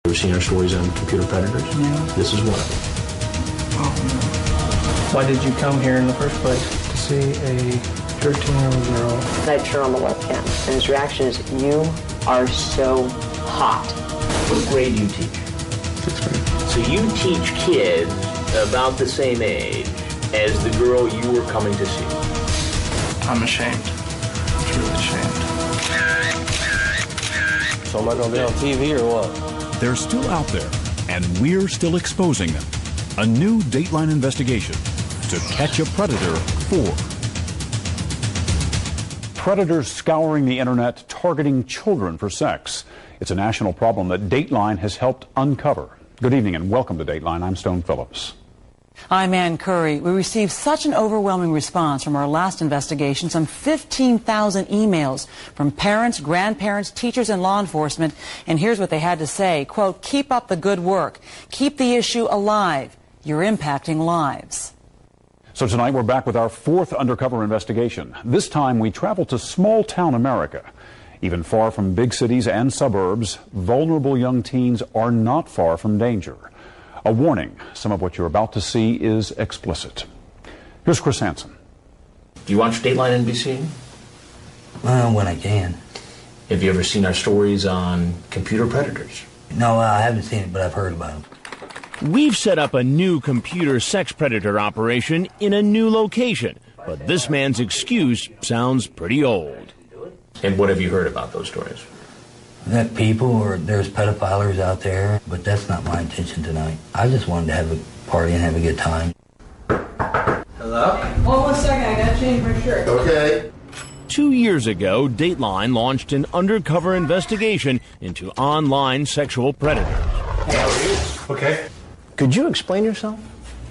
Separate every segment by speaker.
Speaker 1: Ever seen our stories on computer predators?
Speaker 2: Yeah.
Speaker 1: This is one of them.
Speaker 2: Oh, no. Why did you come here in the first place? To see a 13-year-old girl.
Speaker 3: I turn on the webcam, and his reaction is, "You are so hot."
Speaker 4: What grade do you teach?
Speaker 1: 6th grade.
Speaker 4: So you teach kids about the same age as the girl you were coming to see.
Speaker 2: I'm ashamed. I'm truly ashamed.
Speaker 5: So am I going to be on TV or what?
Speaker 6: They're still out there, and we're still exposing them. A new Dateline investigation to catch a predator 4. Predators scouring the internet, targeting children for sex. It's a national problem that Dateline has helped uncover. Good evening and welcome to Dateline. I'm Stone Phillips.
Speaker 7: I'm Ann Curry. We received such an overwhelming response from our last investigation, some 15,000 emails from parents, grandparents, teachers, and law enforcement. And here's what they had to say, quote, "Keep up the good work. Keep the issue alive. You're impacting lives."
Speaker 6: So tonight we're back with our 4th undercover investigation. This time we travel to small town America. Even far from big cities and suburbs, vulnerable young teens are not far from danger. A warning, some of what you're about to see is explicit. Here's Chris Hansen.
Speaker 4: Do you watch Dateline NBC?
Speaker 8: When I can.
Speaker 4: Have you ever seen our stories on computer predators?
Speaker 8: No, I haven't seen it, but I've heard about them.
Speaker 9: We've set up a new computer sex predator operation in a new location, but this man's excuse sounds pretty old.
Speaker 4: And what have you heard about those stories?
Speaker 8: That people, or there's pedophilers out there, but that's not my intention tonight. I just wanted to have a party and have a good time.
Speaker 10: Hello?
Speaker 11: Hold on a second, I gotta change my shirt.
Speaker 10: Okay.
Speaker 9: 2 years ago, Dateline launched an undercover investigation into online sexual predators.
Speaker 10: How are you? Okay.
Speaker 4: Could you explain yourself?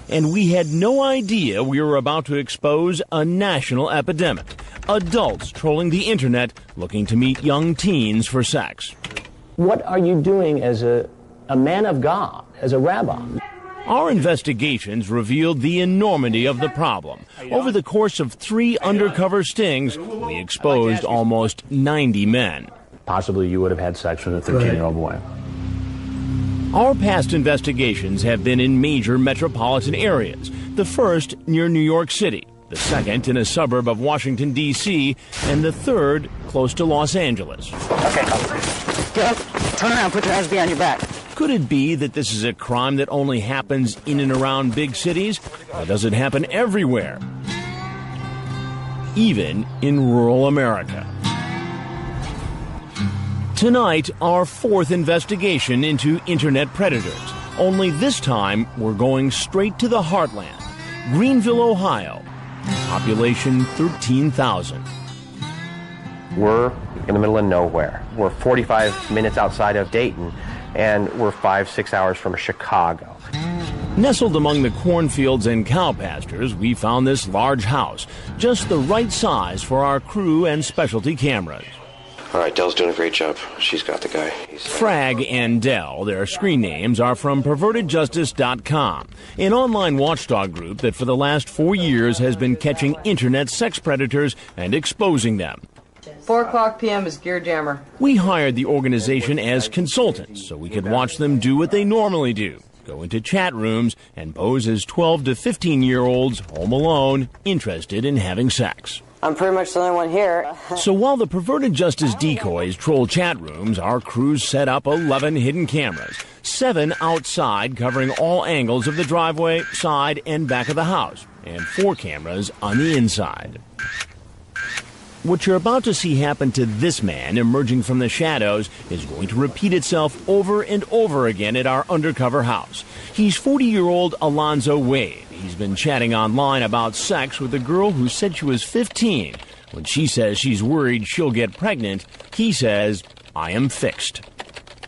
Speaker 9: And we had no idea we were about to expose a national epidemic. Adults trolling the internet looking to meet young teens for sex.
Speaker 4: What are you doing as a man of God, as a rabbi?
Speaker 9: Our investigations revealed the enormity of the problem. Over the course of 3 undercover stings, we exposed almost 90 men.
Speaker 4: Possibly you would have had sex with a 13-year-old boy.
Speaker 9: Our past investigations have been in major metropolitan areas. The first near New York City, the second in a suburb of Washington, D.C., and the third close to Los Angeles.
Speaker 7: Okay, get up, turn around, put your hands behind your back.
Speaker 9: Could it be that this is a crime that only happens in and around big cities? Or does it happen everywhere? Even in rural America. Tonight, our 4th investigation into internet predators. Only this time, we're going straight to the heartland. Greenville, Ohio. Population 13,000.
Speaker 5: We're in the middle of nowhere. We're 45 minutes outside of Dayton, and we're 5-6 hours from Chicago.
Speaker 9: Nestled among the cornfields and cow pastures, we found this large house, just the right size for our crew and specialty cameras.
Speaker 12: All right, Dell's doing a great job. She's got the guy.
Speaker 9: Frag and Dell, their screen names, are from PervertedJustice.com, an online watchdog group that for the last 4 years has been catching internet sex predators and exposing them.
Speaker 11: 4:00 p.m. is Gear Jammer.
Speaker 9: We hired the organization as consultants so we could watch them do what they normally do, go into chat rooms and pose as 12 to 15-year-olds home alone, interested in having sex.
Speaker 3: I'm pretty much the only one here.
Speaker 9: So while the Perverted Justice decoys troll chat rooms, our crews set up 11 hidden cameras, 7 outside covering all angles of the driveway, side, and back of the house, and 4 cameras on the inside. What you're about to see happen to this man emerging from the shadows is going to repeat itself over and over again at our undercover house. He's 40-year-old Alonzo Wade. He's been chatting online about sex with a girl who said she was 15. When she says she's worried she'll get pregnant, he says, "I am fixed."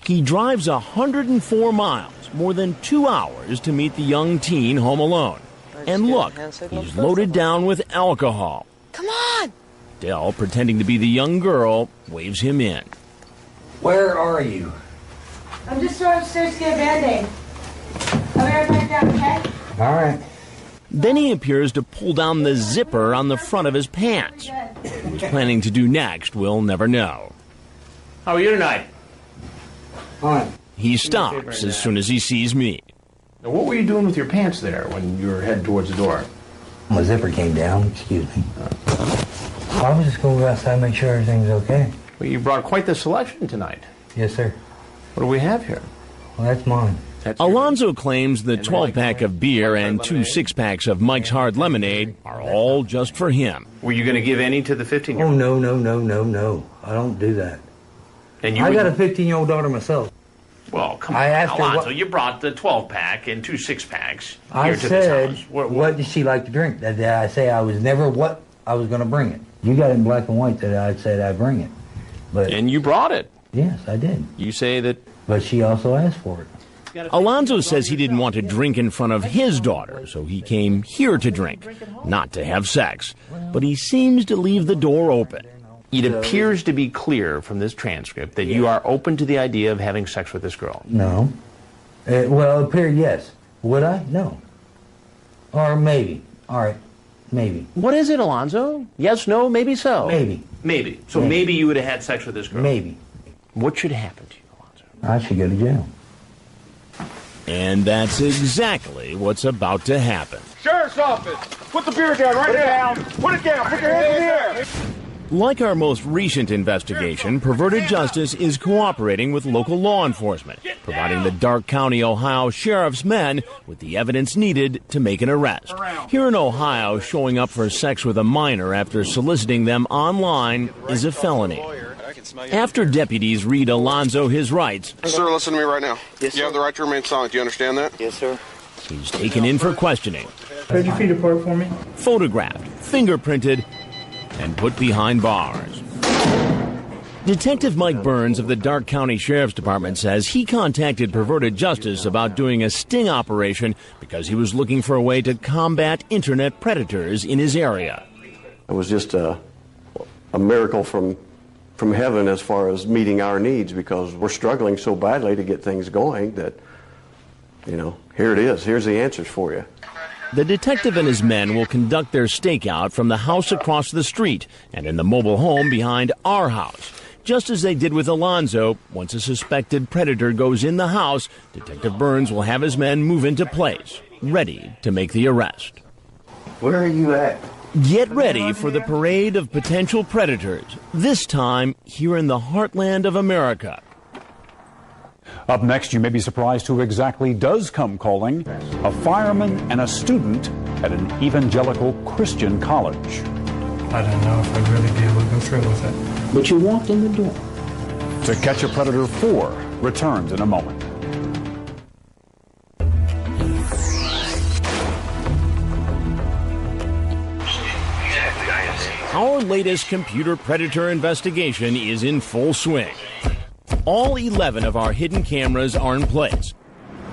Speaker 9: He drives 104 miles, more than 2 hours, to meet the young teen home alone. And look, he's loaded down with alcohol.
Speaker 11: Come on!
Speaker 9: Dell, pretending to be the young girl, waves him in.
Speaker 8: Where are you?
Speaker 11: I'm just going upstairs to get a Band-Aid. I'll be right back down, okay?
Speaker 8: All right.
Speaker 9: Then he appears to pull down the zipper on the front of his pants. What he's planning to do next, we'll never know.
Speaker 4: How are you tonight?
Speaker 8: Fine.
Speaker 9: He stops as soon as he sees me.
Speaker 1: Now, what were you doing with your pants there when you were heading towards the door?
Speaker 8: My zipper came down, excuse me. I was just going to go outside and make sure everything's okay.
Speaker 1: Well, you brought quite the selection tonight.
Speaker 8: Yes, sir.
Speaker 1: What do we have here?
Speaker 8: Well, that's mine.
Speaker 9: Alonzo claims the 12-pack of beer and 2 6-packs of Mike's Hard Lemonade are all just for him.
Speaker 1: Were you going to give any to the 15-year-old?
Speaker 8: Oh, no. I don't do that.
Speaker 1: And
Speaker 8: I got a 15-year-old daughter myself.
Speaker 1: Well, come
Speaker 8: I
Speaker 1: on,
Speaker 8: asked her
Speaker 1: Alonzo,
Speaker 8: what-
Speaker 1: you brought the 12-pack and 2 6-packs
Speaker 8: I
Speaker 1: here to
Speaker 8: said,
Speaker 1: this house.
Speaker 8: what did she like to drink? Did I say I was never what I was going to bring it? You got it in black and white that I said I'd bring it. But
Speaker 1: And you brought it.
Speaker 8: yes, I did.
Speaker 1: You say that...
Speaker 8: But she also asked for it.
Speaker 9: Alonzo says he didn't want to drink in front of his daughter, so he came here to drink, not to have sex. But he seems to leave the door open.
Speaker 1: It appears to be clear from this transcript that you are open to the idea of having sex with this girl.
Speaker 8: No. Well, it appeared yes. Would I? No. Or maybe. All right. Maybe.
Speaker 1: What is it, Alonzo? Yes, no, maybe so?
Speaker 8: Maybe.
Speaker 1: Maybe. So maybe you would have had sex with this girl?
Speaker 8: Maybe.
Speaker 1: What should happen to you, Alonzo?
Speaker 8: I should go to jail.
Speaker 9: And that's exactly what's about to happen.
Speaker 10: Sheriff's office! Put the beer down right now! Put it down! Put your hands in the air!
Speaker 9: Like our most recent investigation, Perverted Justice is cooperating with local law enforcement, providing the Darke County, Ohio Sheriff's men with the evidence needed to make an arrest. Here in Ohio, showing up for sex with a minor after soliciting them online is a felony. After deputies read Alonzo his rights,
Speaker 12: Sir, listen to me right now. Yes, you have the right to remain silent. Do you understand that? Yes, sir.
Speaker 9: he's taken in for questioning,
Speaker 2: Could your feet apart for me?
Speaker 9: photographed, fingerprinted, and put behind bars. Detective Mike Burns of the Darke County Sheriff's Department says he contacted Perverted Justice about doing a sting operation because he was looking for a way to combat internet predators in his area.
Speaker 13: It was just a miracle from heaven as far as meeting our needs, because we're struggling so badly to get things going that, you know, here it is. Here's the answers for you.
Speaker 9: The detective and his men will conduct their stakeout from the house across the street and in the mobile home behind our house. Just as they did with Alonzo, once a suspected predator goes in the house, Detective Burns will have his men move into place, ready to make the arrest.
Speaker 13: Where are you at?
Speaker 9: Get ready for the parade of potential predators, this time here in the heartland of America.
Speaker 6: Up next, you may be surprised who exactly does come calling: a fireman and a student at an evangelical Christian college.
Speaker 2: I don't know if I'd really be able to go through with it.
Speaker 1: But you walked in the door.
Speaker 6: To Catch a Predator 4 returns in a moment.
Speaker 9: Our latest computer predator investigation is in full swing. All 11 of our hidden cameras are in place,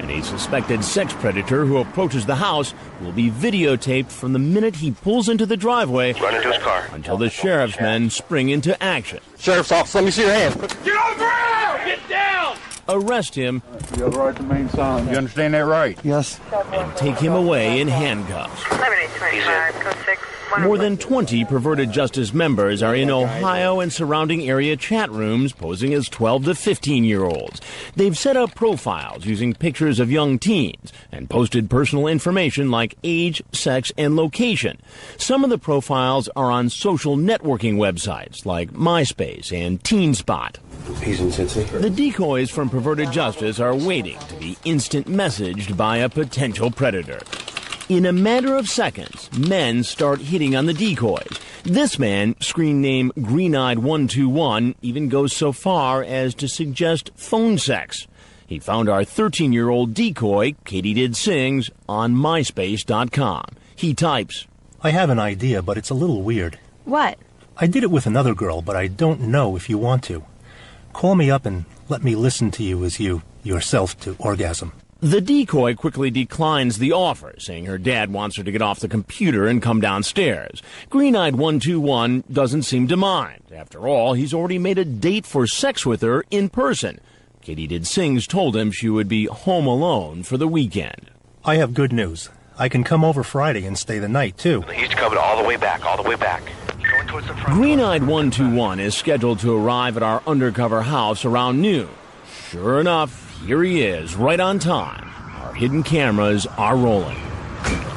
Speaker 9: and a suspected sex predator who approaches the house will be videotaped from the minute he pulls into the driveway
Speaker 12: Run into his car.
Speaker 9: until the sheriff's men spring into action.
Speaker 12: Sheriff's office, let me see your hands.
Speaker 10: Get on the ground! Get down!
Speaker 9: Arrest him
Speaker 10: You have the right to remain silent. You understand that right?
Speaker 8: Yes.
Speaker 9: and take him away in handcuffs. More than 20 Perverted Justice members are in Ohio and surrounding area chat rooms posing as 12 to 15-year-olds. They've set up profiles using pictures of young teens and posted personal information like age, sex, and location. Some of the profiles are on social networking websites like MySpace and TeenSpot.
Speaker 12: He's in Cincy.
Speaker 9: The decoys from Perverted Justice are waiting to be instant messaged by a potential predator. In a matter of seconds, men start hitting on the decoys. This man, screen name Green-Eyed 121, even goes so far as to suggest phone sex. He found our 13-year-old decoy, Katie Did Sings, on MySpace.com. He types,
Speaker 14: I have an idea, but it's a little weird.
Speaker 11: What?
Speaker 14: I did it with another girl, but I don't know if you want to. Call me up and let me listen to you as you yourself to orgasm.
Speaker 9: The decoy quickly declines the offer, saying her dad wants her to get off the computer and come downstairs. Green-Eyed 121 doesn't seem to mind. After all, he's already made a date for sex with her in person. Katie Did Sings told him she would be home alone for the weekend.
Speaker 14: I have good news. I can come over Friday and stay the night, too.
Speaker 12: He's coming all the way back, all the way back. Going towards the front.
Speaker 9: Green-Eyed 121 is scheduled to arrive at our undercover house around noon. Sure enough, here he is, right on time. Our hidden cameras are rolling.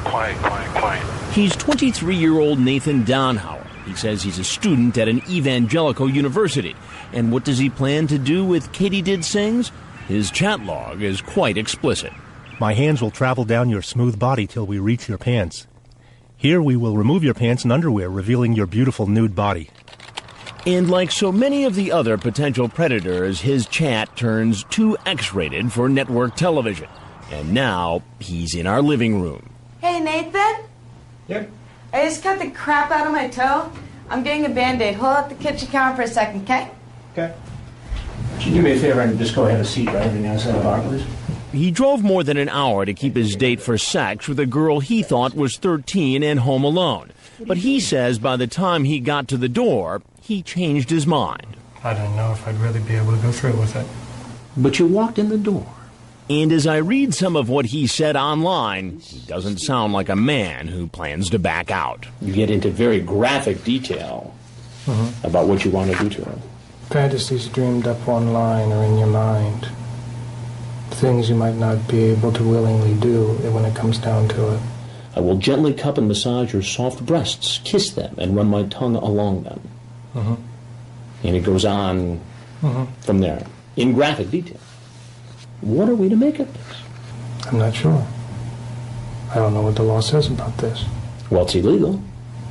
Speaker 15: Quiet, quiet, quiet.
Speaker 9: He's 23-year-old Nathan Downhauer. He says he's a student at an evangelical university. And what does he plan to do with Katie Did Sings? His chat log is quite explicit.
Speaker 14: My hands will travel down your smooth body till we reach your pants. Here we will remove your pants and underwear, revealing your beautiful nude body.
Speaker 9: And like so many of the other potential predators, his chat turns too X-rated for network television. And now he's in our living room.
Speaker 11: Hey, Nathan?
Speaker 2: Yep.
Speaker 11: I just cut the crap out of my toe. I'm getting a Band-Aid. Hold up the kitchen counter for a second, okay?
Speaker 2: Okay. Would you do me a favor and just go have a seat right over the outside of the bar, please?
Speaker 9: He drove more than an hour to keep his date for sex with a girl he thought was 13 and home alone. But he says by the time he got to the door, he changed his mind.
Speaker 2: I don't know if I'd really be able to go through with it.
Speaker 1: But you walked in the door.
Speaker 9: And as I read some of what he said online, he doesn't sound like a man who plans to back out.
Speaker 1: You get into very graphic detail about what you want to do to her.
Speaker 2: Fantasies dreamed up online or in your mind. Things you might not be able to willingly do when it comes down to it.
Speaker 1: I will gently cup and massage your soft breasts, kiss them, and run my tongue along them. And it goes on from there, in graphic detail. What are we to make of this?
Speaker 2: I'm not sure. I don't know what the law says about this.
Speaker 1: Well, it's illegal.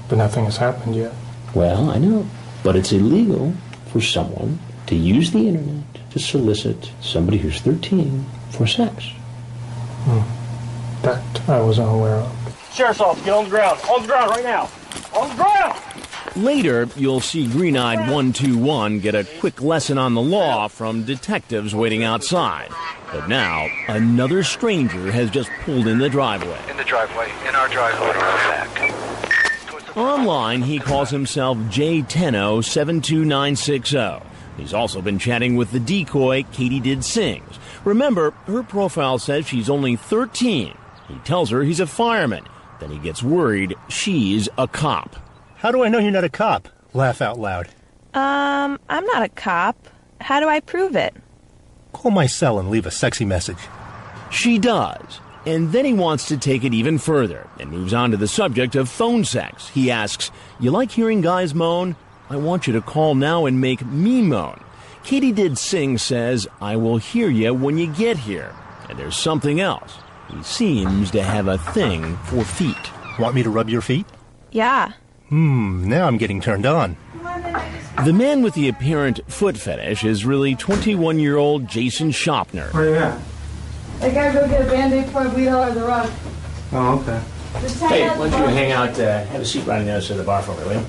Speaker 2: But nothing has happened yet.
Speaker 1: Well, I know. But it's illegal for someone to use the internet to solicit somebody who's 13 for sex.
Speaker 2: That I was unaware of.
Speaker 10: Sheriff's office, get on the ground. On the ground right now. On the ground!
Speaker 9: Later, you'll see Green-Eyed 121 get a quick lesson on the law from detectives waiting outside. But now, another stranger has just pulled in the driveway.
Speaker 15: In our driveway, back.
Speaker 9: Online, he calls himself J10O72960. He's also been chatting with the decoy Katie Did Sings. Remember, her profile says she's only 13. He tells her he's a fireman. Then he gets worried she's a cop.
Speaker 14: How do I know you're not a cop? Laugh out loud.
Speaker 16: I'm not a cop. How do I prove it?
Speaker 14: Call my cell and leave a sexy message.
Speaker 9: She does. And then he wants to take it even further and moves on to the subject of phone sex. He asks, "You like hearing guys moan? I want you to call now and make me moan." Katie Did Sing says, "I will hear you when you get here." And there's something else. He seems to have a thing for feet.
Speaker 14: Want me to rub your feet?
Speaker 16: Yeah.
Speaker 14: Now I'm getting turned on.
Speaker 9: The man with the apparent foot fetish is really 21-year-old Jason Shopner.
Speaker 2: Where you at?
Speaker 11: I gotta go get a Band-Aid before I bleed all over the rug.
Speaker 2: Oh, okay.
Speaker 11: Just
Speaker 1: Hey,
Speaker 11: hang out
Speaker 1: why
Speaker 11: the
Speaker 1: don't you
Speaker 11: bar.
Speaker 1: hang out, have a seat right on the other side of the bar for me, will you?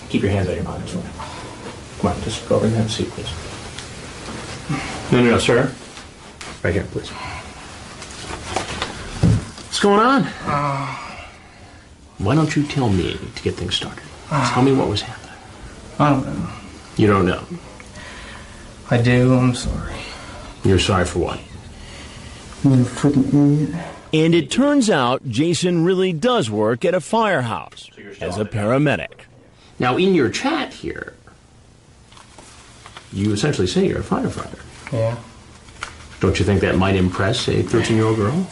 Speaker 1: Keep your hands out of your pockets for me. Come on, just go over and have a seat, please. No, sir. Right here, please. What's going on? Why don't you tell me to get things started? Tell me what was happening.
Speaker 2: I don't know.
Speaker 1: You don't know.
Speaker 2: I do. I'm sorry.
Speaker 1: You're sorry for what?
Speaker 2: You're a freaking idiot.
Speaker 9: And it turns out Jason really does work at a firehouse as a paramedic.
Speaker 1: Now, in your chat here, you essentially say you're a firefighter.
Speaker 2: Yeah.
Speaker 1: Don't you think that might impress a 13-year-old girl?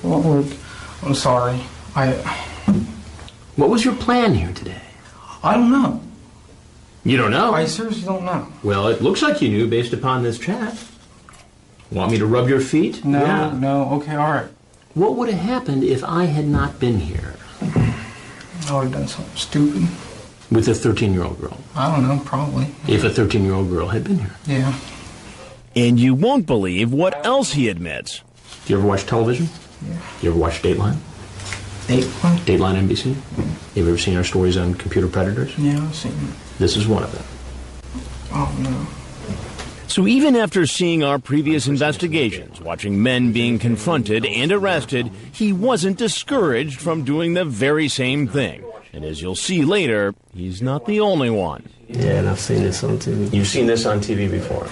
Speaker 2: Well, look, I'm sorry.
Speaker 1: What was your plan here today?
Speaker 2: I don't know.
Speaker 1: You don't know?
Speaker 2: I seriously don't know.
Speaker 1: Well, it looks like you knew based upon this chat. Want me to rub your feet?
Speaker 2: No,
Speaker 1: Yeah.
Speaker 2: no, okay, all right.
Speaker 1: What would have happened if I had not been here
Speaker 2: I would have done something stupid.
Speaker 1: with a 13-year-old girl?
Speaker 2: I don't know, probably.
Speaker 1: If a 13-year-old girl had been here.
Speaker 2: Yeah.
Speaker 9: And you won't believe what else he admits.
Speaker 1: Do you ever watch television?
Speaker 2: Yeah.
Speaker 1: You ever watch Dateline?
Speaker 2: Dateline?
Speaker 1: Dateline NBC? You ever seen our stories on computer predators?
Speaker 2: Yeah, I've seen it.
Speaker 1: This is one of them.
Speaker 2: Oh, no.
Speaker 9: So even after seeing our previous investigations, watching men being confronted and arrested, he wasn't discouraged from doing the very same thing. And as you'll see later, he's not the only one.
Speaker 2: Yeah, and I've seen this on TV.
Speaker 1: You've seen this on TV before.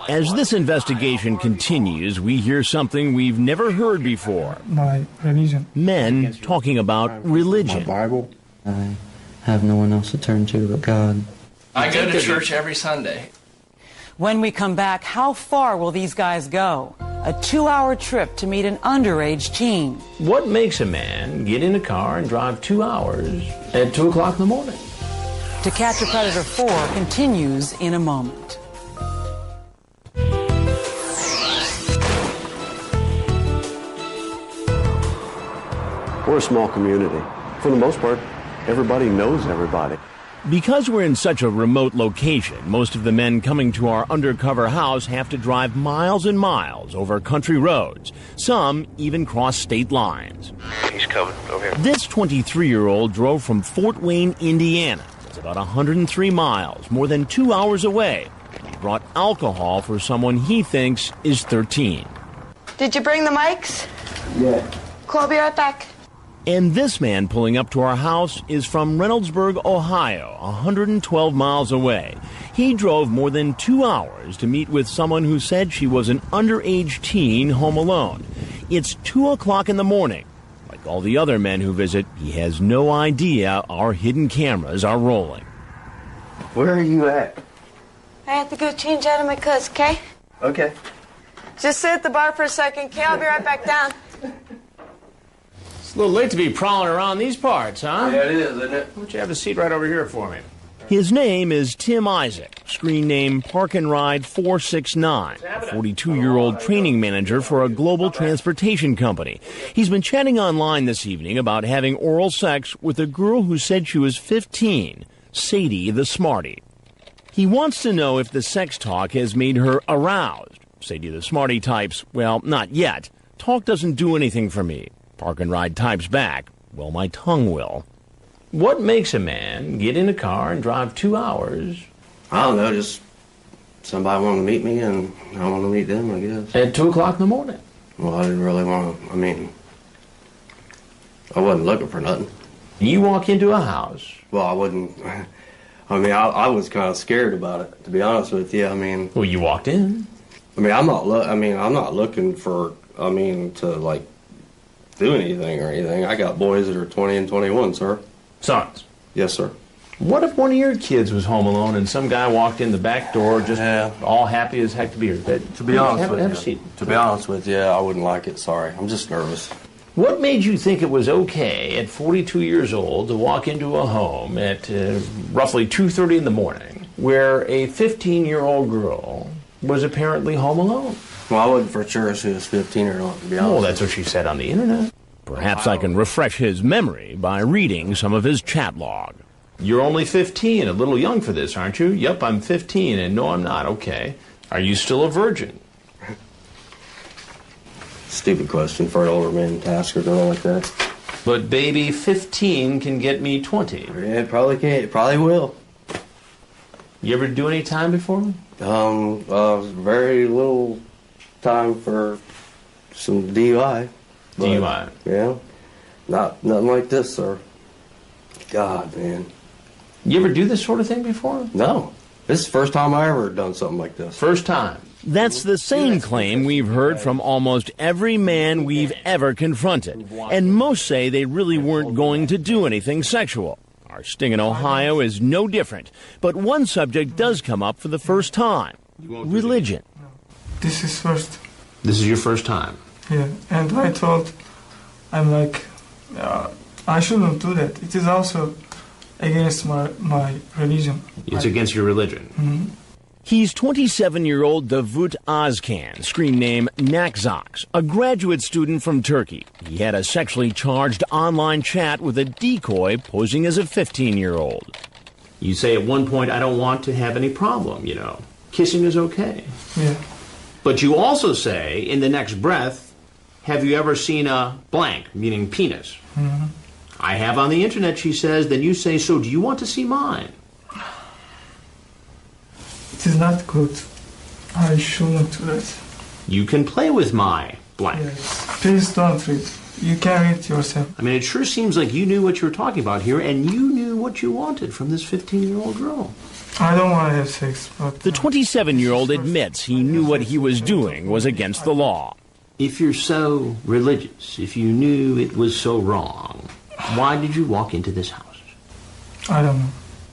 Speaker 9: As this investigation continues, we hear something we've never heard before.
Speaker 2: My religion.
Speaker 9: Men talking about religion.
Speaker 2: Bible.
Speaker 17: I have no one else to turn to but God.
Speaker 18: I go to church every Sunday.
Speaker 7: When we come back, how far will these guys go? A 2-hour trip to meet an underage teen.
Speaker 9: What makes a man get in a car and drive 2 hours at 2 o'clock in the morning?
Speaker 7: To Catch a Predator 4 continues in a moment.
Speaker 13: We're a small community. For the most part, everybody knows everybody.
Speaker 9: Because we're in such a remote location, most of the men coming to our undercover house have to drive miles and miles over country roads. Some even cross state lines.
Speaker 15: He's coming over here.
Speaker 9: This 23-year-old drove from Fort Wayne, Indiana. It's about 103 miles, more than 2 hours away. He brought alcohol for someone he thinks is 13.
Speaker 11: Did you bring the mics?
Speaker 13: Yeah.
Speaker 11: Cool, I'll be right back.
Speaker 9: And this man pulling up to our house is from Reynoldsburg, Ohio, 112 miles away. He drove more than 2 hours to meet with someone who said she was an underage teen home alone. It's 2 o'clock in the morning. Like all the other men who visit, he has no idea our hidden cameras are rolling.
Speaker 13: Where are you at?
Speaker 11: I have to go change out of my clothes, okay?
Speaker 13: Okay.
Speaker 11: Just sit at the bar for a second, okay? I'll be right back down.
Speaker 9: It's a little late to be prowling around these parts, huh?
Speaker 13: Yeah, it is, isn't it?
Speaker 9: Why don't you have a seat right over here for me? His name is Tim Isaac, screen name Park and Ride 469, a 42-year-old training manager for a global transportation company. He's been chatting online this evening about having oral sex with a girl who said she was 15, Sadie the Smarty. He wants to know if the sex talk has made her aroused. Sadie the Smarty types, well, not yet. Talk doesn't do anything for me. Park and Ride types back, well, my tongue will. What makes a man get in a car and drive 2 hours?
Speaker 17: I don't know, just somebody wanted to meet me and I want to meet them, I guess.
Speaker 9: At 2 o'clock in the morning?
Speaker 17: Well, I didn't really want to, I wasn't looking for nothing.
Speaker 9: You walk into a house.
Speaker 17: Well, I wouldn't, I was kind of scared about it, to be honest with you.
Speaker 9: Well, you walked in.
Speaker 17: I'm not looking for, to, like, do anything or anything. I got boys that are 20 and 21, sir.
Speaker 9: Sons?
Speaker 17: Yes, sir.
Speaker 9: What if one of your kids was home alone and some guy walked in the back door just all happy as heck to be here?
Speaker 17: To be honest with
Speaker 9: have
Speaker 17: you,
Speaker 9: a seat.
Speaker 17: To be honest with you, I wouldn't like it. Sorry. I'm just nervous.
Speaker 9: What made you think it was okay at 42 years old to walk into a home at roughly 2:30 in the morning where a 15-year-old girl was apparently home alone?
Speaker 17: Well, I wasn't for sure if she was 15 or not, to be honest.
Speaker 9: Well, that's what she said on the internet. Perhaps I can refresh his memory by reading some of his chat log. You're only 15, a little young for this, aren't you? Yep, I'm 15, and no, I'm not. Okay. Are you still a virgin?
Speaker 17: Stupid question for an older man to ask a girl like that.
Speaker 9: But baby, 15 can get me 20.
Speaker 17: Yeah, it probably can. It probably will.
Speaker 9: You ever do any time before?
Speaker 17: Very little time for some DUI.
Speaker 9: DUI?
Speaker 17: Yeah. Nothing like this, sir. God, man.
Speaker 9: You ever do this sort of thing before?
Speaker 17: No. This is the first time I ever done something like this.
Speaker 9: First time. That's the same claim we've heard from almost every man we've ever confronted. And most say they really weren't going to do anything sexual. Our sting in Ohio is no different. But one subject does come up for the first time. Religion.
Speaker 2: This is first.
Speaker 9: This is your first time?
Speaker 2: Yeah, and I thought, I shouldn't do that. It is also against my religion.
Speaker 9: It's against your religion?
Speaker 2: Mm-hmm.
Speaker 9: He's 27-year-old Davut Azkan, screen name Nakzox, a graduate student from Turkey. He had a sexually charged online chat with a decoy posing as a 15-year-old. You say at one point, I don't want to have any problem, Kissing is okay.
Speaker 2: Yeah.
Speaker 9: But you also say, in the next breath, have you ever seen a blank, meaning penis?
Speaker 2: Mm-hmm.
Speaker 9: I have on the internet, she says. Then you say, so do you want to see mine?
Speaker 2: It is not good. I shouldn't do that.
Speaker 9: You can play with my blank.
Speaker 2: Yes. Please don't read. You can read yourself.
Speaker 9: It sure seems like you knew what you were talking about here, and you knew what you wanted from this 15-year-old girl.
Speaker 2: I don't want to have sex, but...
Speaker 9: The 27-year-old admits he knew what he was doing was against the law. If you're so religious, if you knew it was so wrong, why did you walk into this house?
Speaker 2: I don't know.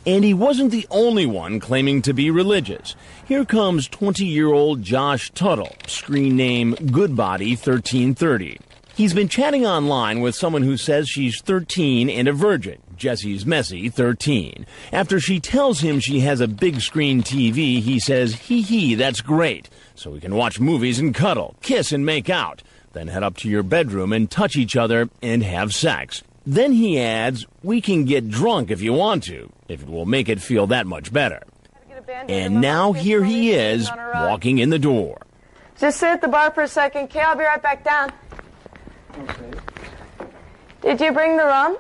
Speaker 9: And he wasn't the only one claiming to be religious. Here comes 20-year-old Josh Tuttle, screen name Goodbody1330. He's been chatting online with someone who says she's 13 and a virgin, Jessie's Messy 13. After she tells him she has a big screen TV, he says, hee, that's great. So we can watch movies and cuddle, kiss and make out. Then head up to your bedroom and touch each other and have sex. Then he adds, we can get drunk if you want to, if it will make it feel that much better. And now here he is, walking in the door.
Speaker 11: Just sit at the bar for a second, Kay. I'll be right back down.
Speaker 18: Okay.
Speaker 11: Did you bring the rum?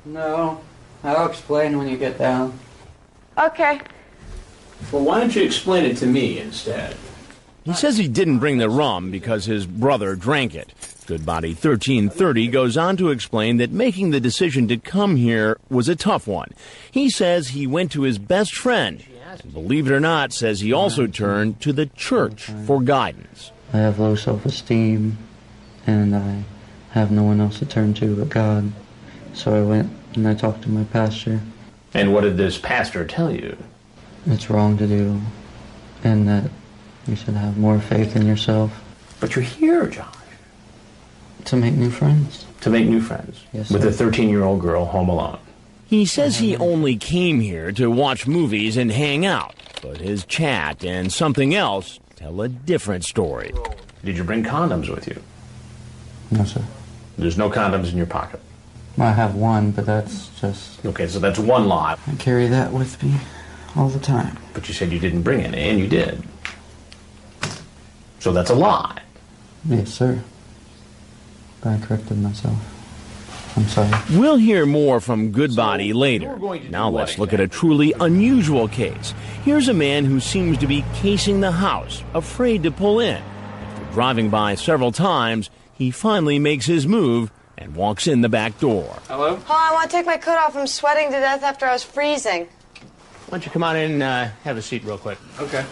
Speaker 18: No. I'll explain when you get down.
Speaker 11: Okay.
Speaker 1: Well, why don't you explain it to me instead?
Speaker 9: He says he didn't bring the rum because his brother drank it. Goodbody1330 goes on to explain that making the decision to come here was a tough one. He says he went to his best friend, and believe it or not, says he also turned to the church for guidance.
Speaker 18: I have low self-esteem, and I have no one else to turn to but God. So I went and I talked to my pastor.
Speaker 1: And what did this pastor tell you?
Speaker 18: It's wrong to do, and that you should have more faith in yourself.
Speaker 1: But you're here, Josh.
Speaker 18: To make new friends.
Speaker 1: To make new friends?
Speaker 18: Yes,
Speaker 1: with
Speaker 18: sir.
Speaker 1: a 13-year-old girl home alone.
Speaker 9: He says he only came here to watch movies and hang out, but his chat and something else tell a different story.
Speaker 1: Did you bring condoms with you?
Speaker 18: No, sir.
Speaker 1: There's no condoms in your pocket?
Speaker 18: I have one, but that's just...
Speaker 1: Okay, so that's one lie.
Speaker 18: I carry that with me all the time.
Speaker 1: But you said you didn't bring any, and you did. So that's a lie.
Speaker 18: Yes, sir. But I corrected myself. I'm sorry.
Speaker 9: We'll hear more from Goodbody later. Now let's look at a truly unusual case. Here's a man who seems to be casing the house, afraid to pull in. After driving by several times, he finally makes his move and walks in the back door.
Speaker 11: Hello? Oh, I want to take my coat off. I'm sweating to death after I was freezing.
Speaker 1: Why don't you come on in and have a seat real quick?
Speaker 11: Okay.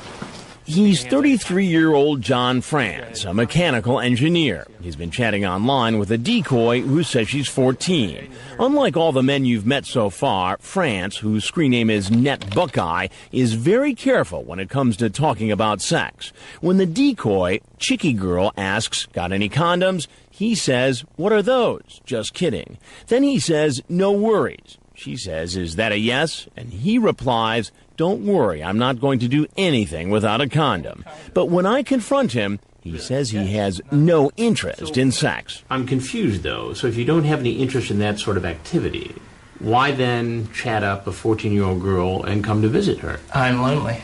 Speaker 9: He's 33-year-old John France, a mechanical engineer. He's been chatting online with a decoy who says she's 14. Unlike all the men you've met so far, France, whose screen name is Net Buckeye, is very careful when it comes to talking about sex. When the decoy, Chicky Girl, asks, got any condoms? He says, what are those? Just kidding. Then he says, no worries. She says, is that a yes? And he replies, don't worry, I'm not going to do anything without a condom. But when I confront him, he says he has no interest in sex.
Speaker 1: I'm confused, though. So if you don't have any interest in that sort of activity, why then chat up a 14-year-old girl and come to visit her?
Speaker 2: I'm lonely.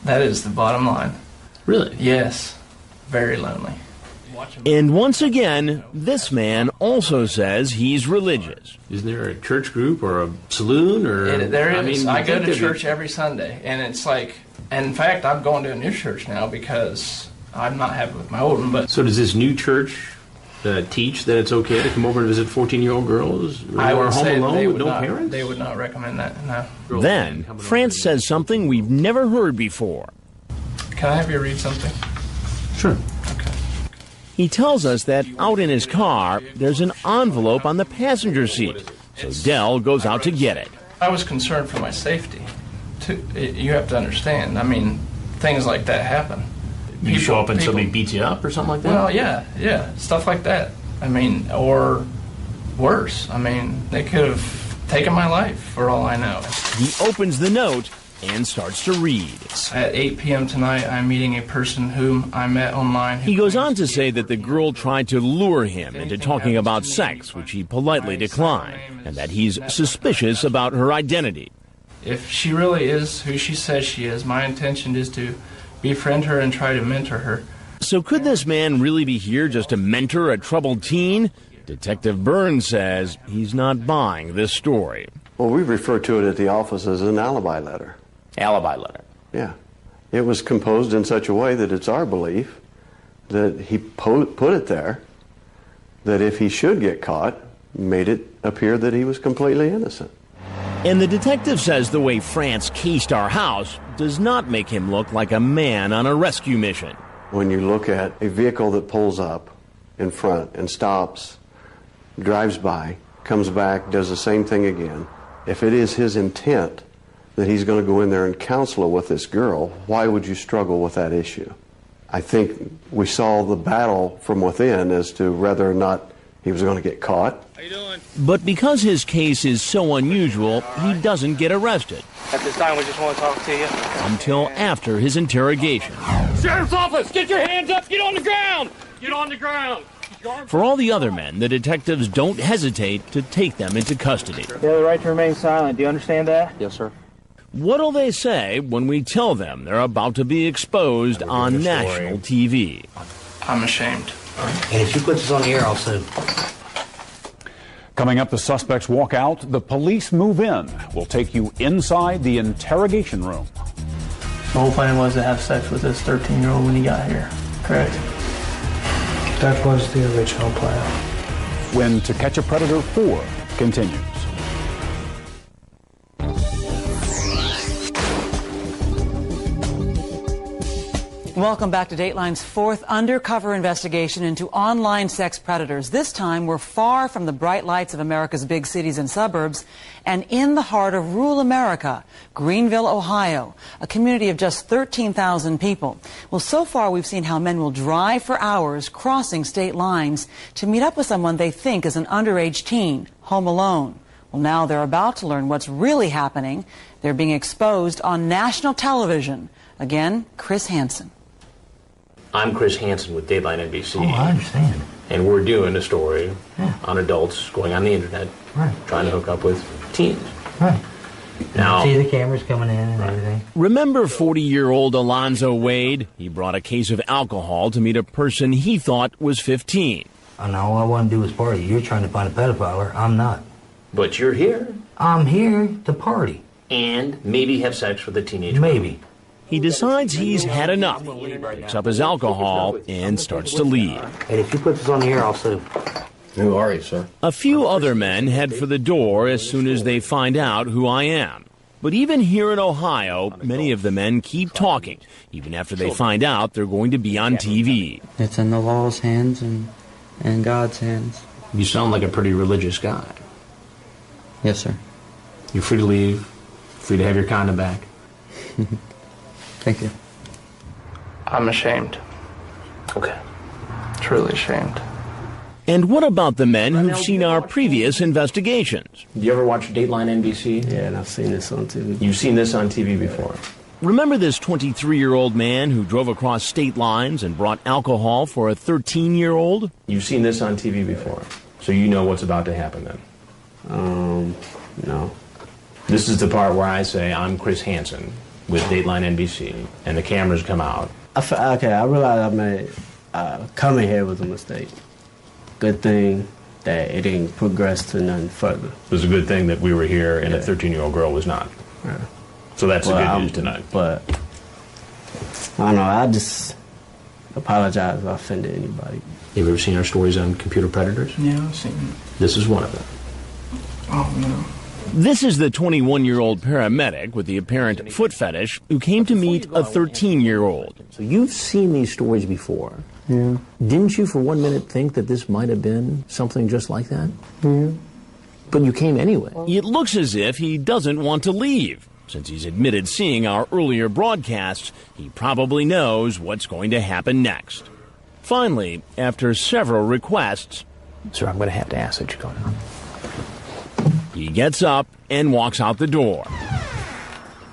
Speaker 2: That is the bottom line.
Speaker 1: Really?
Speaker 2: Yes. Very lonely.
Speaker 9: And once again, this man also says he's religious.
Speaker 1: Is there a church group or a saloon or?
Speaker 2: There is.
Speaker 1: I mean,
Speaker 2: I go to church every Sunday, and it's like, and in fact, I'm going to a new church now because I'm not happy with my old one. But
Speaker 1: so does this new church teach that it's okay to come over and visit 14-year-old girls who are home alone with no parents?
Speaker 2: They would not recommend that. No.
Speaker 9: Then France says something we've never heard before.
Speaker 2: Can I have you read something?
Speaker 1: Sure.
Speaker 9: He tells us that out in his car, there's an envelope on the passenger seat. So Dell goes out to get it.
Speaker 2: I was concerned for my safety. You have to understand. I mean, things like that happen.
Speaker 1: You show up and somebody beats you up or something like that?
Speaker 2: Well, yeah, stuff like that. I mean, or worse. I mean, they could have taken my life for all I know.
Speaker 9: He opens the note and starts to read.
Speaker 2: At 8 p.m. tonight, I'm meeting a person whom I met online.
Speaker 9: He goes on to say that the girl tried to lure him into talking about sex, which he politely declined, and that he's suspicious about her identity.
Speaker 2: If she really is who she says she is, my intention is to befriend her and try to mentor her.
Speaker 9: So could this man really be here just to mentor a troubled teen? Detective Burns says he's not buying this story.
Speaker 13: Well, we refer to it at the office as an alibi letter.
Speaker 1: Alibi letter?
Speaker 13: Yeah. It was composed in such a way that it's our belief that he put it there, that if he should get caught, made it appear that he was completely innocent.
Speaker 9: And the detective says the way France cased our house does not make him look like a man on a rescue mission.
Speaker 13: When you look at a vehicle that pulls up in front and stops, drives by, comes back, does the same thing again, If it is his intent that he's going to go in there and counsel with this girl, why would you struggle with that issue? I think we saw the battle from within as to whether or not he was going to get caught.
Speaker 9: But because his case is so unusual, he doesn't get arrested
Speaker 10: At this time, we just want to talk to you.
Speaker 9: until after his interrogation.
Speaker 10: Sheriff's office, get your hands up. Get on the ground. Get on the ground.
Speaker 9: For all the other men, the detectives don't hesitate to take them into custody.
Speaker 10: You have the right to remain silent. Do you understand that?
Speaker 17: Yes, sir.
Speaker 9: What'll they say when we tell them they're about to be exposed on national TV?
Speaker 10: I'm ashamed.
Speaker 8: And if you put this on the air, I'll sue.
Speaker 6: Coming up, the suspects walk out, the police move in. We'll take you inside the interrogation room.
Speaker 10: The whole plan was to have sex with this 13-year-old when he got here, correct?
Speaker 2: That was the original plan.
Speaker 6: When To Catch a Predator 4 continues.
Speaker 7: Welcome back to Dateline's fourth undercover investigation into online sex predators. This time, we're far from the bright lights of America's big cities and suburbs and in the heart of rural America, Greenville, Ohio, a community of just 13,000 people. Well, so far, we've seen how men will drive for hours crossing state lines to meet up with someone they think is an underage teen, home alone. Well, now they're about to learn what's really happening. They're being exposed on national television. Again, Chris Hansen.
Speaker 4: I'm Chris Hansen with Dateline NBC.
Speaker 8: Oh, I understand.
Speaker 4: And we're doing a story on adults going on the internet, trying to hook up with teens.
Speaker 8: Right.
Speaker 4: Now,
Speaker 8: See the cameras coming in and everything.
Speaker 9: Remember 40-year-old Alonzo Wade? He brought a case of alcohol to meet a person he thought was 15.
Speaker 8: And all I want to do is party. You're trying to find a pedophile. I'm not.
Speaker 4: But you're here.
Speaker 8: I'm here to party.
Speaker 4: And maybe have sex with a teenager.
Speaker 8: Maybe.
Speaker 9: He decides he's had enough, picks up his alcohol, and starts to leave.
Speaker 8: And if you put this on the air, I'll sue.
Speaker 17: Who are you, sir?
Speaker 9: A few other men head for the door as soon as they find out who I am. But even here in Ohio, many of the men keep talking, even after they find out they're going to be on TV.
Speaker 18: It's in the law's hands and God's hands.
Speaker 1: You sound like a pretty religious guy.
Speaker 18: Yes, sir.
Speaker 1: You're free to leave, free to have your condom back.
Speaker 18: Thank you.
Speaker 10: I'm ashamed.
Speaker 4: Okay.
Speaker 10: Truly ashamed.
Speaker 9: And what about the men who've seen our previous investigations?
Speaker 1: Do you ever watch Dateline NBC?
Speaker 17: Yeah, and I've seen this on TV.
Speaker 1: You've seen this on TV before.
Speaker 9: Remember this 23-year-old man who drove across state lines and brought alcohol for a 13-year-old?
Speaker 1: You've seen this on TV before, so you know what's about to happen then.
Speaker 17: No.
Speaker 1: This is the part where I say, I'm Chris Hansen with Dateline NBC, and the cameras come out.
Speaker 19: Okay, I realized I made coming here was a mistake. Good thing that it didn't progress to nothing further.
Speaker 1: It was a good thing that we were here and a 13-year-old girl was not.
Speaker 19: Yeah.
Speaker 1: So that's the good news tonight.
Speaker 19: But I don't know, I just apologize if I offended anybody.
Speaker 1: Have you ever seen our stories on computer predators?
Speaker 10: Yeah, I've seen it.
Speaker 1: This is one of them.
Speaker 10: Oh, no.
Speaker 9: This is the 21-year-old paramedic with the apparent foot fetish who came to meet a 13-year-old.
Speaker 1: So you've seen these stories before.
Speaker 19: Yeah.
Speaker 1: Didn't you for 1 minute think that this might have been something just like that?
Speaker 19: Yeah.
Speaker 1: But you came anyway.
Speaker 9: It looks as if he doesn't want to leave. Since he's admitted seeing our earlier broadcasts, he probably knows what's going to happen next. Finally, after several requests,
Speaker 1: Sir, I'm going to have to ask that you go now.
Speaker 9: He gets up and walks out the door,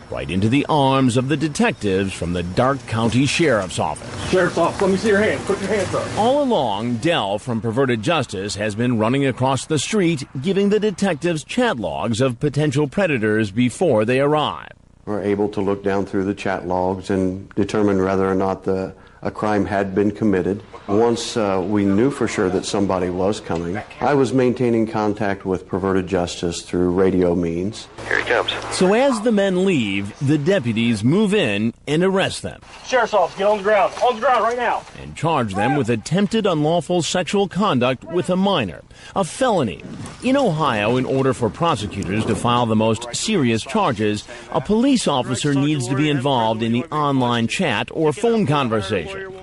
Speaker 9: right into the arms of the detectives from the Darke County Sheriff's Office.
Speaker 10: Sheriff's Office, let me see your hands. Put your hands up.
Speaker 9: All along, Dell from Perverted Justice has been running across the street, giving the detectives chat logs of potential predators before they arrive.
Speaker 13: We're able to look down through the chat logs and determine whether or not a crime had been committed. Once we knew for sure that somebody was coming, I was maintaining contact with Perverted Justice through radio means.
Speaker 15: Here he comes.
Speaker 9: So as the men leave, the deputies move in and arrest them
Speaker 10: Sheriff's Office, get on the ground. On the ground right now.
Speaker 9: and charge them with attempted unlawful sexual conduct with a minor, a felony. In Ohio, in order for prosecutors to file the most serious charges, a police officer needs to be involved in the online chat or phone conversation.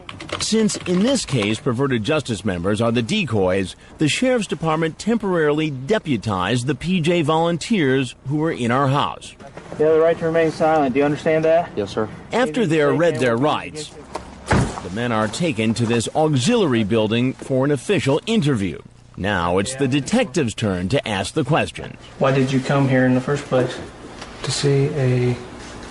Speaker 9: Since, in this case, perverted justice members are the decoys, the Sheriff's Department temporarily deputized the PJ volunteers who were in our house.
Speaker 20: You have the right to remain silent. Do you understand that?
Speaker 5: Yes, sir.
Speaker 9: After they're read their rights, the men are taken to this auxiliary building for an official interview. Now it's the detective's turn to ask the questions.
Speaker 20: Why did you come here in the first place?
Speaker 2: To see a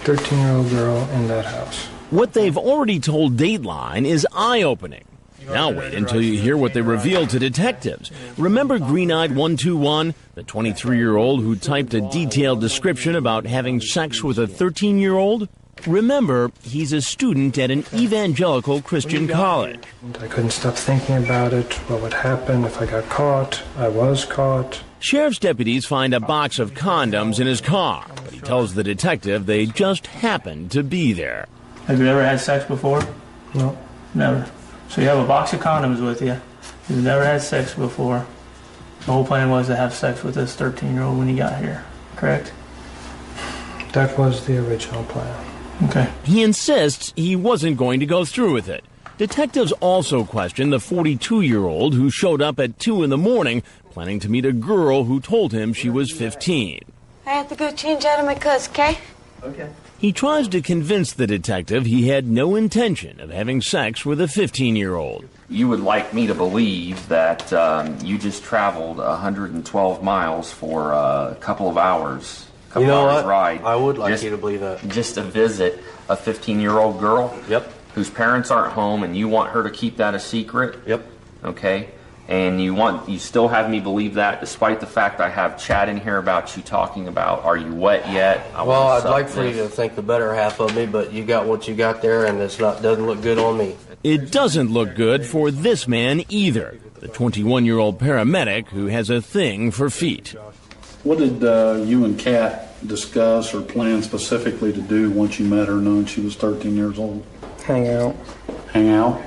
Speaker 2: 13-year-old girl in that house.
Speaker 9: What they've already told Dateline is eye-opening. Now wait until you hear what they revealed to detectives. Remember Green-Eyed 121, the 23-year-old who typed a detailed description about having sex with a 13-year-old? Remember, he's a student at an evangelical Christian college.
Speaker 2: I couldn't stop thinking about it. What would happen if I got caught? I was caught.
Speaker 9: Sheriff's deputies find a box of condoms in his car, but he tells the detective they just happened to be there.
Speaker 20: Have you ever had sex before?
Speaker 2: No.
Speaker 20: Never. So you have a box of condoms with you. You've never had sex before. The whole plan was to have sex with this 13-year-old when you got here, correct?
Speaker 2: That was the original plan.
Speaker 20: Okay.
Speaker 9: He insists he wasn't going to go through with it. Detectives also question the 42-year-old who showed up at 2 in the morning planning to meet a girl who told him she was 15.
Speaker 11: I have to go change out of my clothes, okay?
Speaker 20: Okay.
Speaker 9: He tries to convince the detective he had no intention of having sex with a 15-year-old.
Speaker 21: You would like me to believe that you just traveled 112 miles for a couple of hours.
Speaker 17: You know
Speaker 21: hours
Speaker 17: what?
Speaker 21: Ride,
Speaker 17: I would like you to believe that.
Speaker 21: Just to visit a 15-year-old girl?
Speaker 17: Yep.
Speaker 21: Whose parents aren't home, and you want her to keep that a secret?
Speaker 17: Yep.
Speaker 21: Okay. And you still have me believe that, despite the fact I have chat in here about you talking about, are you wet yet?
Speaker 17: Well, I'd like for you to think the better half of me, but you got what you got there, and doesn't look good on me.
Speaker 9: It doesn't look good for this man either, the 21-year-old paramedic who has a thing for feet.
Speaker 22: What did you and Kat discuss or plan specifically to do once you met her, knowing she was 13 years old?
Speaker 2: Hang out.
Speaker 22: Hang out?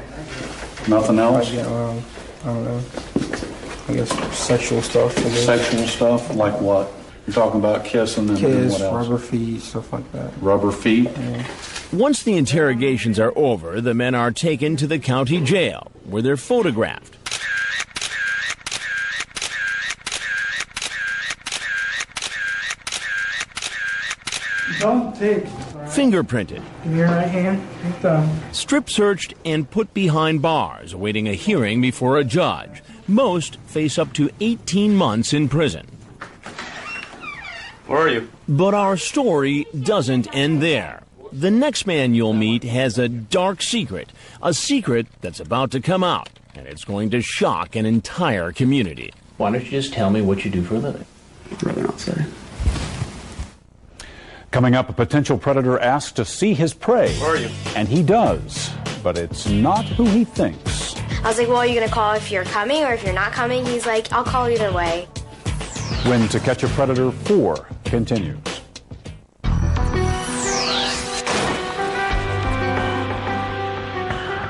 Speaker 22: Nothing else?
Speaker 2: I don't know. I guess sexual stuff.
Speaker 22: Sexual stuff? Like what? You're talking about kissing and
Speaker 2: Kiss,
Speaker 22: what else?
Speaker 2: rubber feet, stuff like that.
Speaker 22: Rubber feet?
Speaker 2: Yeah.
Speaker 9: Once the interrogations are over, the men are taken to the county jail, where they're photographed.
Speaker 20: Don't take.
Speaker 9: Fingerprinted,
Speaker 20: Give me your right hand, your thumb.
Speaker 9: strip searched, and put behind bars, awaiting a hearing before a judge. Most face up to 18 months in prison.
Speaker 17: Where are you?
Speaker 9: But our story doesn't end there. The next man you'll meet has a dark secret, a secret that's about to come out, and it's going to shock an entire community.
Speaker 1: Why don't you just tell me what you do for a living?
Speaker 19: I'd rather not say.
Speaker 6: Coming up, a potential predator asks to see his prey.
Speaker 17: Where are you?
Speaker 6: And he does, but it's not who he thinks.
Speaker 23: I was like, well, are you going to call if you're coming or if you're not coming? He's like, I'll call either way.
Speaker 6: When To Catch a Predator 4 continues.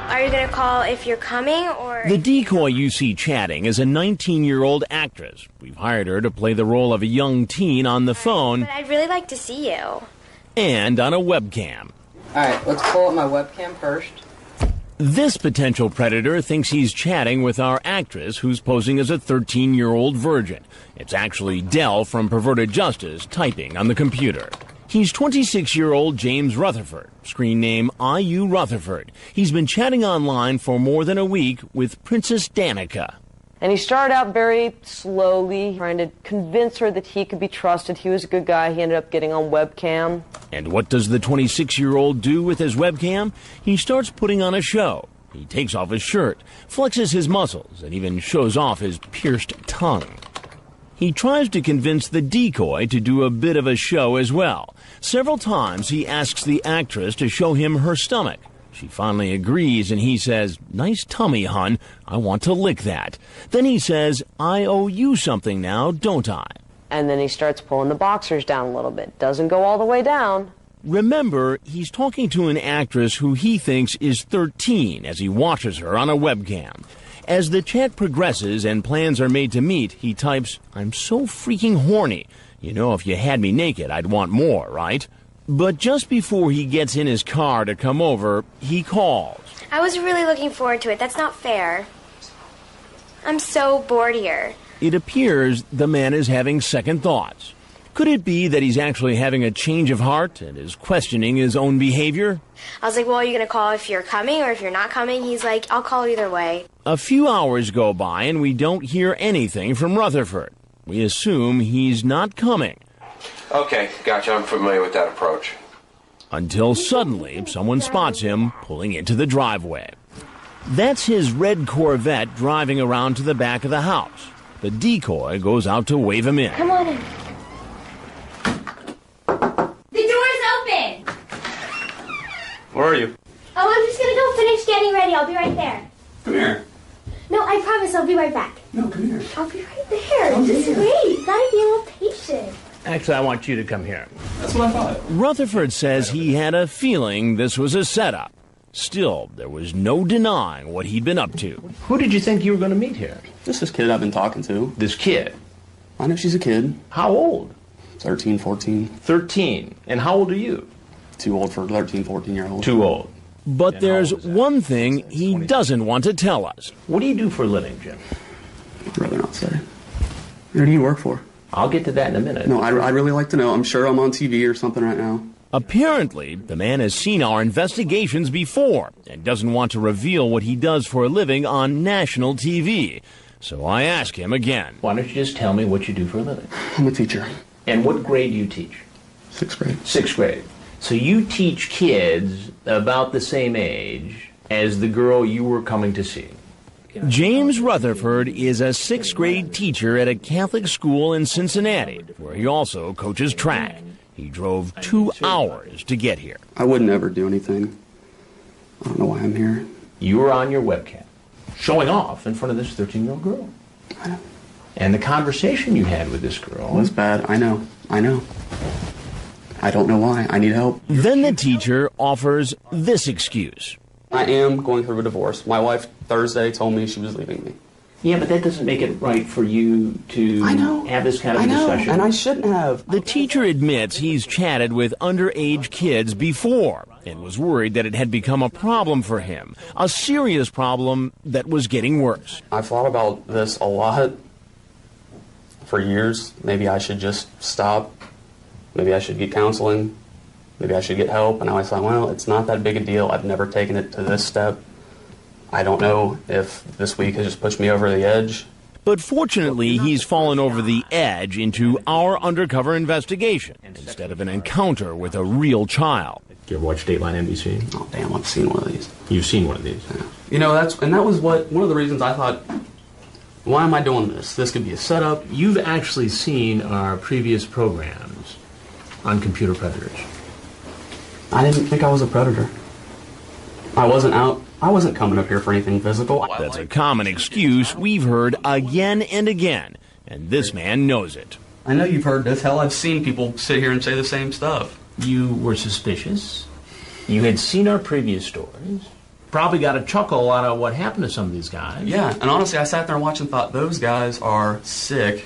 Speaker 23: Are you going to call if you're coming or...
Speaker 9: The decoy you see chatting is a 19-year-old actress. We've hired her to play the role of a young teen on the phone
Speaker 23: But I'd really like to see you.
Speaker 9: and on a webcam.
Speaker 24: All right, let's pull up my webcam first.
Speaker 9: This potential predator thinks he's chatting with our actress who's posing as a 13-year-old virgin. It's actually Dell from Perverted Justice typing on the computer. He's 26-year-old James Rutherford, screen name I.U. Rutherford. He's been chatting online for more than a week with Princess Danica.
Speaker 3: And he started out very slowly, trying to convince her that he could be trusted. He was a good guy. He ended up getting on webcam.
Speaker 9: And what does the 26-year-old do with his webcam? He starts putting on a show. He takes off his shirt, flexes his muscles, and even shows off his pierced tongue. He tries to convince the decoy to do a bit of a show as well. Several times he asks the actress to show him her stomach. She finally agrees and he says, "Nice tummy, hun. I want to lick that." Then he says, "I owe you something now, don't I?"
Speaker 3: And then he starts pulling the boxers down a little bit. Doesn't go all the way down.
Speaker 9: Remember, he's talking to an actress who he thinks is 13 as he watches her on a webcam. As the chat progresses and plans are made to meet, he types, "I'm so freaking horny. You know, if you had me naked, I'd want more, right?" But just before he gets in his car to come over, he calls.
Speaker 23: I was really looking forward to it. That's not fair. I'm so bored here.
Speaker 9: It appears the man is having second thoughts. Could it be that he's actually having a change of heart and is questioning his own behavior?
Speaker 23: I was like, well, are you going to call if you're coming or if you're not coming? He's like, I'll call either way.
Speaker 9: A few hours go by and we don't hear anything from Rutherford. We assume he's not coming.
Speaker 5: Okay, gotcha. I'm familiar with that approach.
Speaker 9: Until suddenly, someone spots him pulling into the driveway. That's his red Corvette driving around to the back of the house. The decoy goes out to wave him in.
Speaker 23: Come on in. The door's open!
Speaker 5: Where are you?
Speaker 23: Oh, I'm just gonna go finish getting ready. I'll be right there.
Speaker 5: Come here.
Speaker 23: No, I promise I'll be right back.
Speaker 5: No, come here.
Speaker 23: I'll be right there. Just wait. You gotta be a little patient.
Speaker 1: Actually, I want you to come here.
Speaker 5: That's what I thought.
Speaker 9: Rutherford says he had a feeling this was a setup. Still, there was no denying what he'd been up to.
Speaker 1: Who did you think you were going to meet here?
Speaker 17: Just this kid I've been talking to.
Speaker 1: This kid?
Speaker 17: I know she's a kid.
Speaker 1: How old?
Speaker 17: 13, 14.
Speaker 1: 13. And how old are you?
Speaker 17: Too old for 13, 14-year-old.
Speaker 1: Too old.
Speaker 9: But there's one thing he doesn't want to tell us.
Speaker 1: What do you do for a living, Jim?
Speaker 17: I'd rather not say. Who do you work for?
Speaker 1: I'll get to that in a minute.
Speaker 17: No, I'd really like to know. I'm sure I'm on TV or something right now.
Speaker 9: Apparently, the man has seen our investigations before and doesn't want to reveal what he does for a living on national TV. So I ask him again.
Speaker 1: Why don't you just tell me what you do for a living?
Speaker 17: I'm a teacher.
Speaker 1: And what grade do you teach?
Speaker 17: 6th grade.
Speaker 1: 6th grade. So you teach kids about the same age as the girl you were coming to see.
Speaker 9: James Rutherford is a 6th grade teacher at a Catholic school in Cincinnati, where he also coaches track. He drove 2 hours to get here.
Speaker 17: I would never do anything. I don't know why I'm here.
Speaker 1: You were on your webcam, showing off in front of this 13-year-old girl.
Speaker 17: I know.
Speaker 1: And the conversation you had with this girl
Speaker 17: was bad. I know. I don't know why. I need help.
Speaker 9: Then the teacher offers this excuse.
Speaker 17: I am going through a divorce. My wife Thursday told me she was leaving me.
Speaker 1: Yeah, but that doesn't make it right for you to have this kind of discussion.
Speaker 17: And I shouldn't have.
Speaker 9: The teacher admits he's chatted with underage kids before and was worried that it had become a problem for him, a serious problem that was getting worse.
Speaker 17: I've thought about this a lot for years. Maybe I should just stop. Maybe I should get counseling. Maybe I should get help. And I was like, well, it's not that big a deal. I've never taken it to this step. I don't know if this week has just pushed me over the edge.
Speaker 9: But fortunately, he's fallen over the edge into our undercover investigation instead of an encounter with a real child.
Speaker 1: You ever watch Dateline NBC?
Speaker 17: Oh, damn, I've seen one of these.
Speaker 1: You've seen one of these?
Speaker 17: Yeah. You know, that was one of the reasons I thought, why am I doing this? This could be a setup.
Speaker 1: You've actually seen our previous programs on computer predators.
Speaker 17: I didn't think I was a predator. I wasn't coming up here for anything physical.
Speaker 9: That's a common excuse we've heard again and again, and this man knows it.
Speaker 17: I know you've heard this. Hell, I've seen people sit here and say the same stuff.
Speaker 1: You were suspicious. You had seen our previous stories. Probably got a chuckle out of what happened to some of these guys.
Speaker 17: Yeah, and honestly, I sat there and watched and thought, those guys are sick.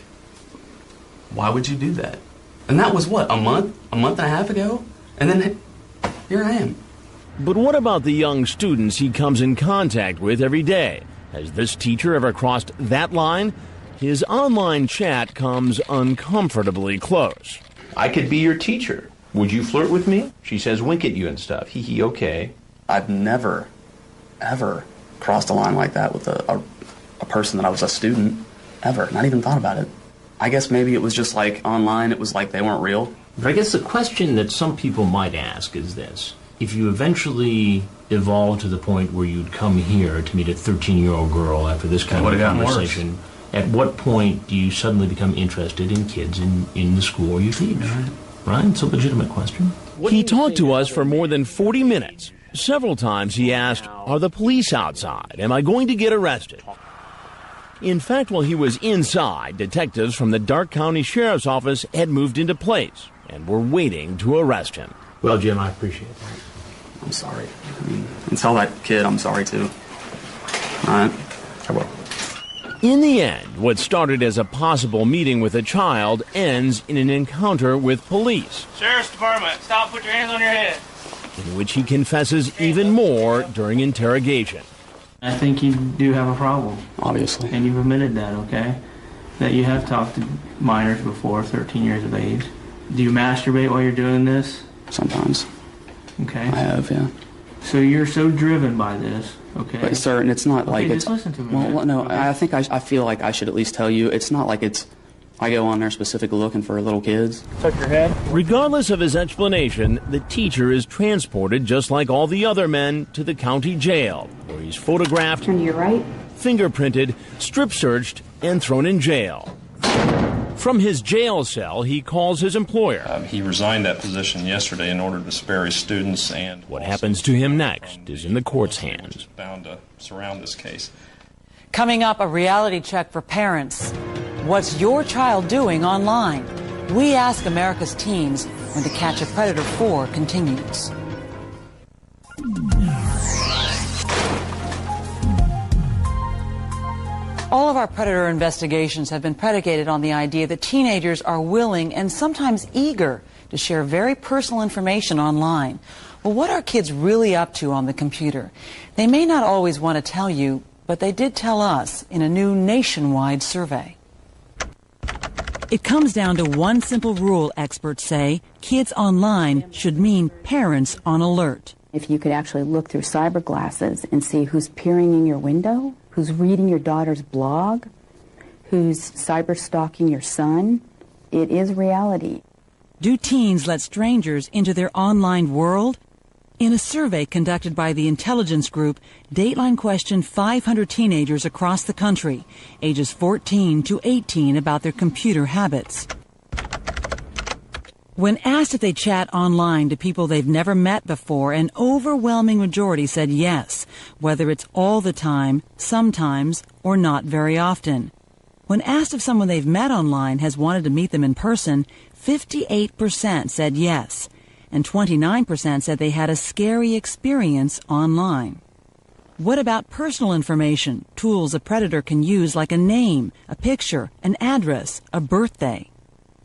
Speaker 17: Why would you do that? And that was what, a month and a half ago? And then here I am.
Speaker 9: But what about the young students he comes in contact with every day? Has this teacher ever crossed that line? His online chat comes uncomfortably close.
Speaker 1: I could be your teacher. Would you flirt with me? She says wink at you and stuff. Hee hee, okay.
Speaker 17: I've never, ever crossed a line like that with a person that I was a student. Ever. Not even thought about it. I guess maybe it was just like online, it was like they weren't real.
Speaker 1: But I guess the question that some people might ask is this. If you eventually evolve to the point where you'd come here to meet a 13-year-old girl after this kind of conversation, at what point do you suddenly become interested in kids in the school you teach? Right? It's a legitimate question.
Speaker 9: He talked to us for more than 40 minutes. Several times he asked, are the police outside? Am I going to get arrested? In fact, while he was inside, detectives from the Darke County Sheriff's Office had moved into place and were waiting to arrest him.
Speaker 1: Well, Jim, I appreciate that.
Speaker 17: I'm sorry. And tell that kid I'm sorry, too. All right?
Speaker 1: I will.
Speaker 9: In the end, what started as a possible meeting with a child ends in an encounter with police,
Speaker 20: Sheriff's Department, stop, put your hands on your head.
Speaker 9: in which he confesses even more during interrogation.
Speaker 20: I think you do have a problem.
Speaker 17: Obviously.
Speaker 20: And you've admitted that, okay? That you have talked to minors before, 13 years of age. Do you masturbate while you're doing this?
Speaker 17: Sometimes.
Speaker 20: Okay.
Speaker 17: I have, yeah.
Speaker 20: So you're so driven by this, okay?
Speaker 17: But sir, and it's not like
Speaker 20: okay,
Speaker 17: it's.
Speaker 20: Just listen to me.
Speaker 17: Well, no,
Speaker 20: okay.
Speaker 17: I think I feel like I should at least tell you. It's not like it's. I go on there specifically looking for little kids.
Speaker 20: Tuck your head.
Speaker 9: Regardless of his explanation, the teacher is transported just like all the other men to the county jail, where he's photographed,
Speaker 7: turn to your right,
Speaker 9: fingerprinted, strip searched, and thrown in jail. From his jail cell, he calls his employer.
Speaker 12: He resigned that position yesterday in order to spare his students, and
Speaker 9: what happens to him next is in the court's hands.
Speaker 12: Bound to surround this case.
Speaker 14: Coming up, a reality check for parents. What's your child doing online? We ask America's teens when To Catch a Predator 4 continues. All of our predator investigations have been predicated on the idea that teenagers are willing and sometimes eager to share very personal information online. Well, what are kids really up to on the computer? They may not always want to tell you, but they did tell us in a new nationwide survey. It comes down to one simple rule, experts say. Kids online should mean parents on alert.
Speaker 7: If you could actually look through cyber glasses and see who's peering in your window, who's reading your daughter's blog, who's cyber stalking your son, it is reality.
Speaker 14: Do teens let strangers into their online world? In a survey conducted by the intelligence group, Dateline questioned 500 teenagers across the country, ages 14 to 18, about their computer habits. When asked if they chat online to people they've never met before, an overwhelming majority said yes, whether it's all the time, sometimes, or not very often. When asked if someone they've met online has wanted to meet them in person, 58% said yes, and 29% said they had a scary experience online. What about personal information, tools a predator can use like a name, a picture, an address, a birthday?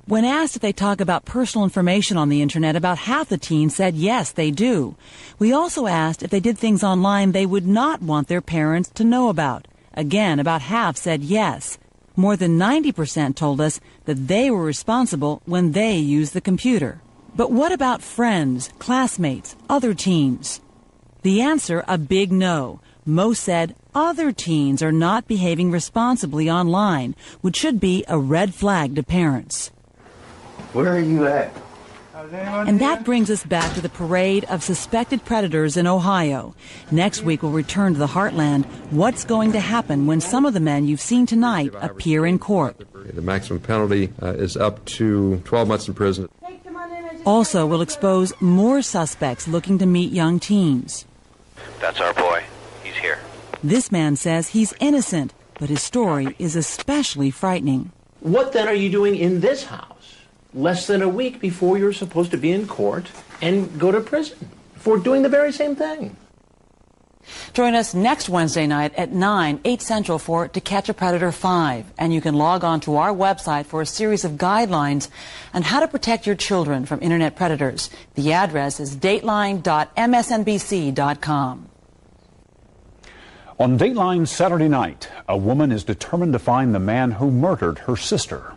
Speaker 14: When asked if they talk about personal information on the internet, about half the teens said yes, they do. We also asked if they did things online they would not want their parents to know about. Again, about half said yes. More than 90% told us that they were responsible when they used the computer. But what about friends, classmates, other teens? The answer, a big no. Most said other teens are not behaving responsibly online, which should be a red flag to parents.
Speaker 19: Where are you at?
Speaker 14: And that brings us back to the parade of suspected predators in Ohio. Next week we'll return to the heartland. What's going to happen when some of the men you've seen tonight appear in court?
Speaker 16: The maximum penalty is up to 12 months in prison.
Speaker 14: Also, we'll expose more suspects looking to meet young teens.
Speaker 15: That's our boy. He's here.
Speaker 14: This man says he's innocent, but his story is especially frightening.
Speaker 1: What then are you doing in this house less than a week before you're supposed to be in court and go to prison for doing the very same thing?
Speaker 14: Join us next Wednesday night at 9, 8 Central for To Catch a Predator 5. And you can log on to our website for a series of guidelines on how to protect your children from internet predators. The address is dateline.msnbc.com.
Speaker 6: On Dateline Saturday night, a woman is determined to find the man who murdered her sister.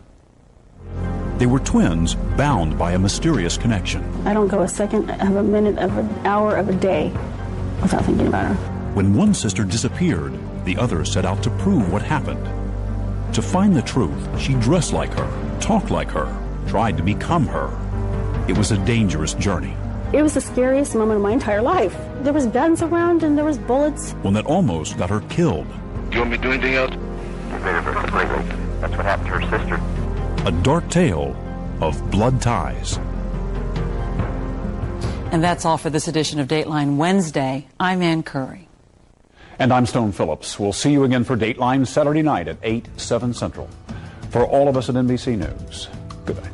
Speaker 6: They were twins bound by a mysterious connection.
Speaker 25: I don't go a second of a minute of an hour of a day without thinking about her.
Speaker 6: When one sister disappeared, the other set out to prove what happened. To find the truth, she dressed like her, talked like her, tried to become her. It was a dangerous journey.
Speaker 25: It was the scariest moment of my entire life. There was guns around and there was bullets.
Speaker 6: One that almost got her killed.
Speaker 15: You want me to do anything else?
Speaker 5: That's what happened to her sister.
Speaker 6: A dark tale of blood ties.
Speaker 14: And that's all for this edition of Dateline Wednesday. I'm Ann Curry.
Speaker 6: And I'm Stone Phillips. We'll see you again for Dateline Saturday night at 8, 7 Central. For all of us at NBC News, good night.